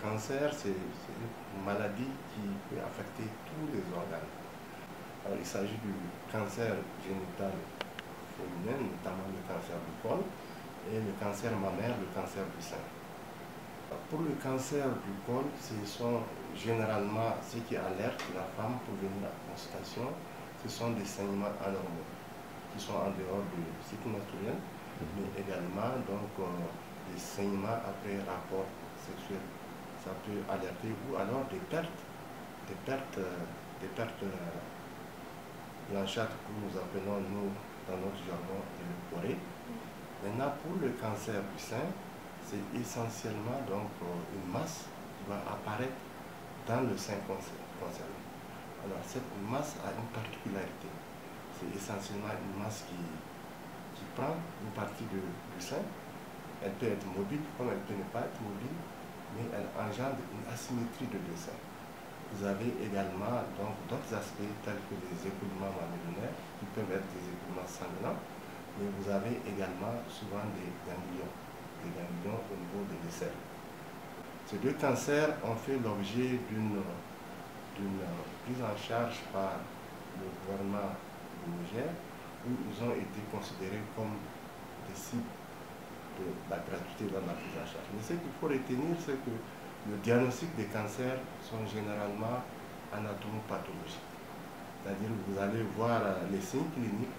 cancer, c'est une maladie qui peut affecter tous les organes. Alors, il s'agit du cancer génital féminin, notamment le cancer du col, et le cancer mammaire, le cancer du sein. Pour le cancer du col, ce sont généralement ce qui alerte la femme pour venir à la consultation, ce sont des saignements anormaux qui sont en dehors du cycle menstruel, mais également donc, des saignements après rapport sexuel. Ça peut alerter, ou alors des pertes blanchâtres que nous appelons, nous, dans notre jargon, le poré. Maintenant, pour le cancer du sein, c'est essentiellement donc une masse qui va apparaître dans le sein concerné. Alors, cette masse a une particularité. C'est essentiellement une masse qui prend une partie du sein. Elle peut être mobile comme elle peut ne pas être mobile, mais elle engendre une asymétrie de deux seins. Vous avez également d'autres aspects tels que les écoulements mammillaires qui peuvent être des écoulements sanglants, mais vous avez également souvent des ganglions au niveau des aisselles. Ces deux cancers ont fait l'objet d'une prise en charge par le gouvernement du Niger, où ils ont été considérés comme des cibles de la gratuité dans la prise en charge. Mais ce qu'il faut retenir, c'est que le diagnostic des cancers sont généralement anatomopathologiques. C'est-à-dire que vous allez voir les signes cliniques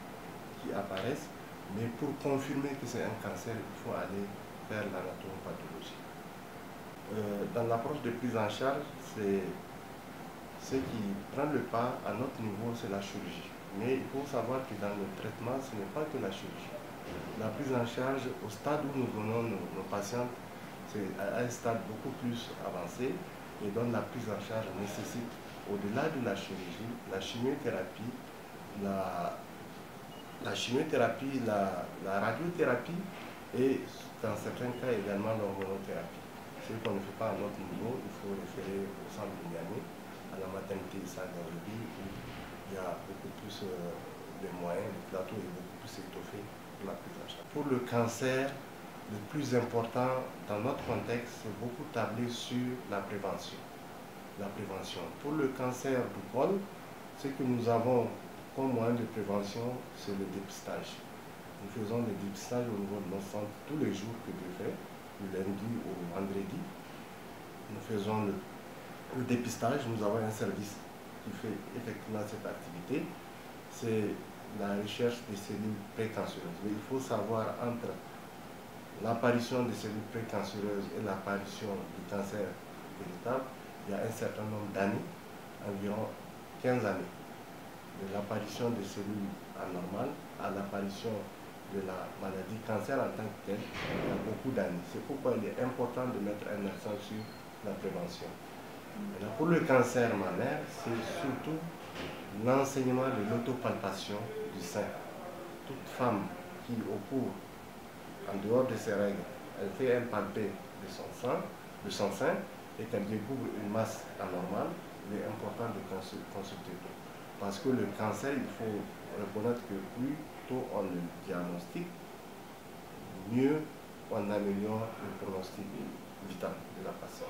qui apparaissent, mais pour confirmer que c'est un cancer, il faut aller faire l'anatomopathologie. Dans l'approche de prise en charge, ce qui prend le pas à notre niveau, c'est la chirurgie. Mais il faut savoir que dans le traitement, ce n'est pas que la chirurgie. La prise en charge, au stade où nous donnons nos patientes, c'est à un stade beaucoup plus avancé, et donc la prise en charge nécessite, au-delà de la chirurgie, la chimiothérapie, la radiothérapie et dans certains cas également l'hormonothérapie. Ce qu'on ne fait pas à notre niveau, il faut référer au centre de Niamey, à la maternité Saint-Gabriel, où il y a beaucoup plus de moyens, le plateau est beaucoup plus étoffé pour la prise en charge. Pour le cancer, le plus important dans notre contexte, c'est beaucoup tablé sur la prévention. Pour le cancer du col, ce que nous avons comme moyen de prévention, c'est le dépistage. Nous faisons le dépistage au niveau de nos centres tous les jours que Dieu fait, du lundi au vendredi. Nous faisons le dépistage, nous avons un service qui fait effectivement cette activité. C'est la recherche des cellules précancéreuses. Mais il faut savoir entre l'apparition des cellules précancéreuses et l'apparition du cancer véritable, il y a un certain nombre d'années, environ 15 années. De l'apparition des cellules anormales à l'apparition de la maladie cancer en tant que telle, il y a beaucoup d'années. C'est pourquoi il est important de mettre un accent sur la prévention. Maintenant, pour le cancer mammaire, c'est surtout l'enseignement de l'autopalpation du sein. Toute femme qui, au cours, en dehors de ses règles, elle fait un palpé de son sein et qu'elle découvre une masse anormale, il est important de consulter tout. Parce que le cancer, il faut reconnaître que plus tôt on le diagnostique, mieux on améliore le pronostic vital de la patiente.